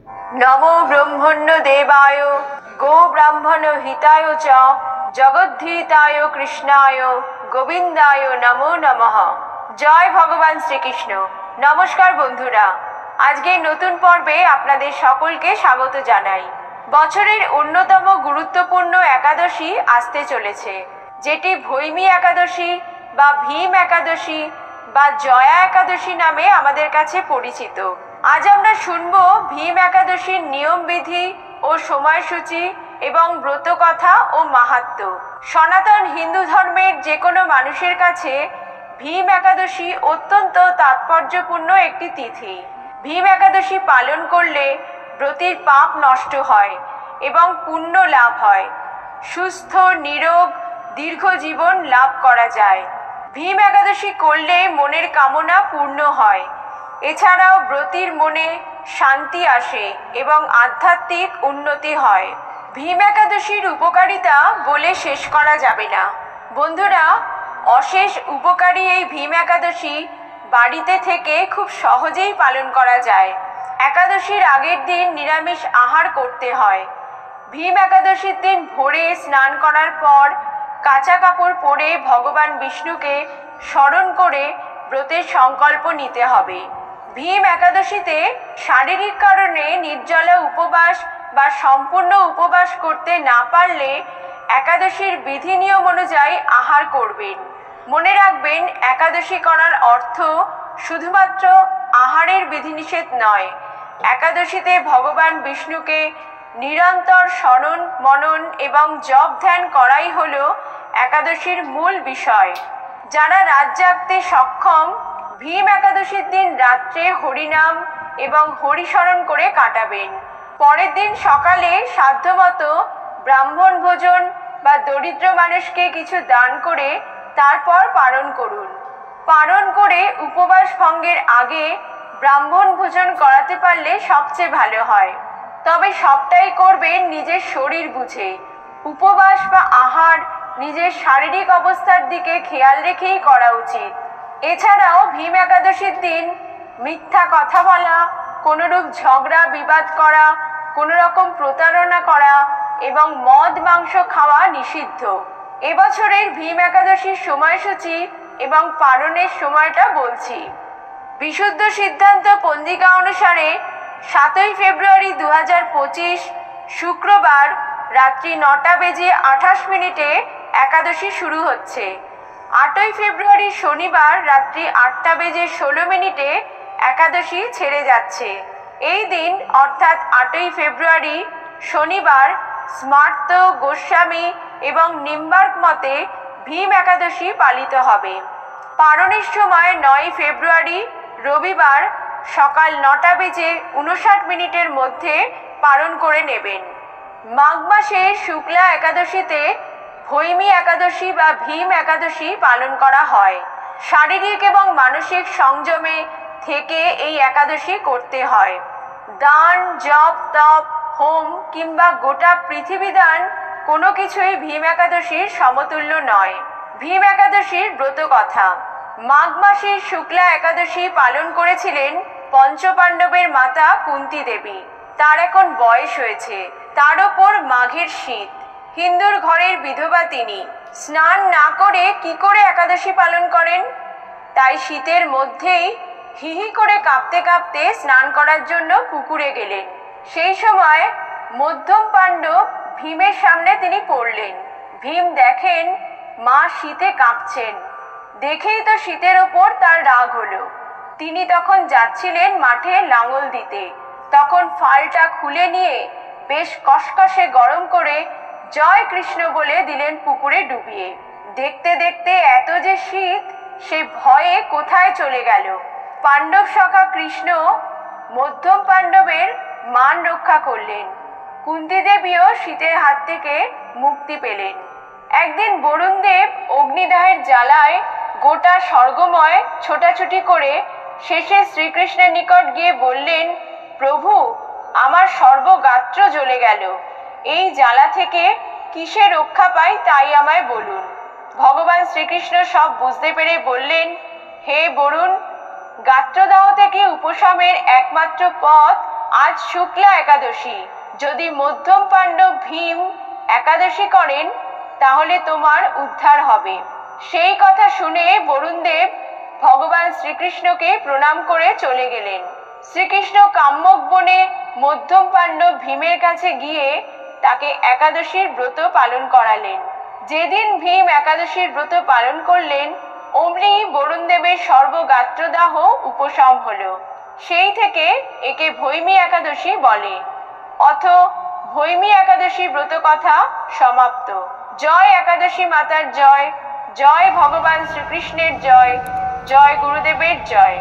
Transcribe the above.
নমো ব্রহ্মণ্য দেবায় গো ব্রাহ্মণ হিতায় চ জগদ্ধিতায় কৃষ্ণায় গোবিন্দায় নমো নমঃ। জয় ভগবান শ্রীকৃষ্ণ। নমস্কার বন্ধুরা, আজকে নতুন পর্বে আপনাদের সকলকে স্বাগত জানাই। বছরের অন্যতম গুরুত্বপূর্ণ একাদশী আসতে চলেছে, যেটি ভৈমী একাদশী বা ভীম একাদশী বা জয়া একাদশী নামে আমাদের কাছে পরিচিত। আজ আমরা শুনব ভীম একাদশীর নিয়মবিধি ও সময়সূচি এবং ব্রতকথা ও মাহাত্ম্য। সনাতন হিন্দু ধর্মের যে কোনো মানুষের কাছে ভীম একাদশী অত্যন্ত তাৎপর্যপূর্ণ একটি তিথি। ভীম একাদশী পালন করলে ব্রতের পাপ নষ্ট হয় এবং পুণ্য লাভ হয়, সুস্থ নিরোগ দীর্ঘ জীবন লাভ করা যায়। ভীম একাদশী করলে মনের কামনা পূর্ণ হয়। এছাড়াও ব্রতীর মনে শান্তি আসে এবং আধ্যাত্মিক উন্নতি হয়। ভীম একাদশীর উপকারিতা বলে শেষ করা যাবে না। বন্ধুরা, অশেষ উপকারী এই ভীম একাদশী বাড়িতে থেকে খুব সহজেই পালন করা যায়। একাদশীর আগের দিন নিরামিষ আহার করতে হয়। ভীম একাদশীর দিন ভোরে স্নান করার পর কাঁচা কাপড় পরে ভগবান বিষ্ণুকে স্মরণ করে ব্রতের সংকল্প নিতে হবে। ভীম একাদশীতে শারীরিক কারণে নির্জলা উপবাস বা সম্পূর্ণ উপবাস করতে না পারলে একাদশীর বিধি নিয়ম অনুযায়ী আহার করবেন। মনে রাখবেন, একাদশী করার অর্থ শুধুমাত্র আহারের বিধিনিষেধ নয়। একাদশীতে ভগবান বিষ্ণুকে নিরন্তর স্মরণ মনন এবং জপ ধ্যান করাই হলো একাদশীর মূল বিষয়। যারা রাত জাগতে সক্ষম, ভীম একাদশীর দিন রাত্রে হরিনাম এবং হরিস্মরণ করে কাটাবেন। পরের দিন সকালে সাধ্যমতো ব্রাহ্মণ ভোজন বা দরিদ্র মানুষকে কিছু দান করে তারপর পারণ করুন। পারণ করে উপবাস ভঙ্গের আগে ব্রাহ্মণ ভোজন করাতে পারলে সবচেয়ে ভালো হয়। তবে সবটাই করবেন নিজের শরীর বুঝে। উপবাস বা আহার নিজের শারীরিক অবস্থার দিকে খেয়াল রেখেই করা উচিত। এছাড়াও ভীম একাদশীর দিন মিথ্যা কথা বলা, কোনোরূপ ঝগড়া বিবাদ করা, কোনো রকম প্রতারণা করা এবং মদ মাংস খাওয়া নিষিদ্ধ। এবছরের ভীম একাদশীর সময়সূচি এবং পালনের সময়টা বলছি। বিশুদ্ধ সিদ্ধান্ত পঞ্জিকা অনুসারে 7ই ফেব্রুয়ারি 2025 শুক্রবার রাত্রি 9:28 একাদশী শুরু হচ্ছে। 8ই ফেব্রুয়ারি শনিবার রাত্রি 8:16 একাদশী ছেড়ে যাচ্ছে। এই দিন অর্থাৎ 8ই ফেব্রুয়ারি শনিবার স্মার্ত গোস্বামী এবং নিম্বার্ক মতে ভীম একাদশী পালিত হবে। পারণের সময় 9ই ফেব্রুয়ারি রবিবার সকাল 9:59 মধ্যে পালন করে নেবেন। মাঘ মাসে শুক্লা একাদশীতে ভৈমী একাদশী বা ভীম একাদশী পালন করা হয়। শারীরিক এবং মানসিক সংযমে থেকে এই একাদশী করতে হয়। দান, জপ, তপ, হোম কিংবা গোটা পৃথিবী দান কোনো কিছুই ভীম একাদশীর সমতুল্য নয়। ভীম একাদশীর ব্রতকথা। মাঘ মাসের শুক্লা একাদশী পালন করেছিলেন পঞ্চপাণ্ডবের মাতা কুন্তী দেবী। তার এখন বয়স হয়েছে, তার ওপর মাঘের শীত। হিন্দুর ঘরের বিধবা তিনি। স্নান না করে কি করে একাদশী পালন করেন? তাই শীতের মধ্যেই হিহি করে কাঁপতে কাঁপতে স্নান করার জন্য পুকুরে গেলেন। সেই সময় মধ্যম পাণ্ডব ভীমের সামনে তিনি পড়লেন। ভীম দেখেন মা শীতে কাঁপছেন। দেখেই তো শীতের ওপর তার রাগ হলো। তিনি তখন যাচ্ছিলেন মাঠে লাঙল দিতে। তখন ফালটা খুলে নিয়ে বেশ কষকষে গরম করে জয় কৃষ্ণ বলে দিলেন পুকুরে ডুবিয়ে। দেখতে দেখতে এত যে শীত, সে ভয়ে কোথায় চলে গেল। পাণ্ডব সখা কৃষ্ণ মধ্যম পাণ্ডবের মান রক্ষা করলেন। কুন্তী দেবীও শীতের হাত থেকে মুক্তি পেলেন। একদিন বরুণদেব অগ্নিদাহের জ্বালায় গোটা স্বর্গময় ছোটাছুটি করে শেষে শ্রীকৃষ্ণের নিকট গিয়ে বললেন, প্রভু, আমার সর্বগাত্র জ্বলে গেল। এই জ্বালা থেকে কিসে রক্ষা পাই তাই আমায় বলুন। ভগবান শ্রীকৃষ্ণ সব বুঝতে পেরে বললেন, হে বরুণ, গাত্রদাহ থেকে উপশমের একমাত্র পথ আজ শুক্লা একাদশী, যদি মধ্যম পাণ্ডব ভীম একাদশী করেন তাহলে তোমার উদ্ধার হবে। সেই কথা শুনে বরুণদেব ভগবান শ্রীকৃষ্ণকে প্রণাম করে চলে গেলেন। শ্রীকৃষ্ণ কাম্যক বনে মধ্যম পাণ্ডব ভীমের কাছে গিয়ে তাকে একাদশীর ব্রত পালন করালেন। যেদিন ভীম একাদশীর ব্রত পালন করলেন অমনি বরুণদেবের সর্বগাত্রদাহ উপশম হলো। সেই থেকে একে ভৈমী একাদশী বলে। অথ ভৈমী একাদশী ব্রত কথা সমাপ্ত। জয় একাদশী মাতার জয়, জয় ভগবান শ্রীকৃষ্ণের জয়, জয় গুরুদেবের জয়।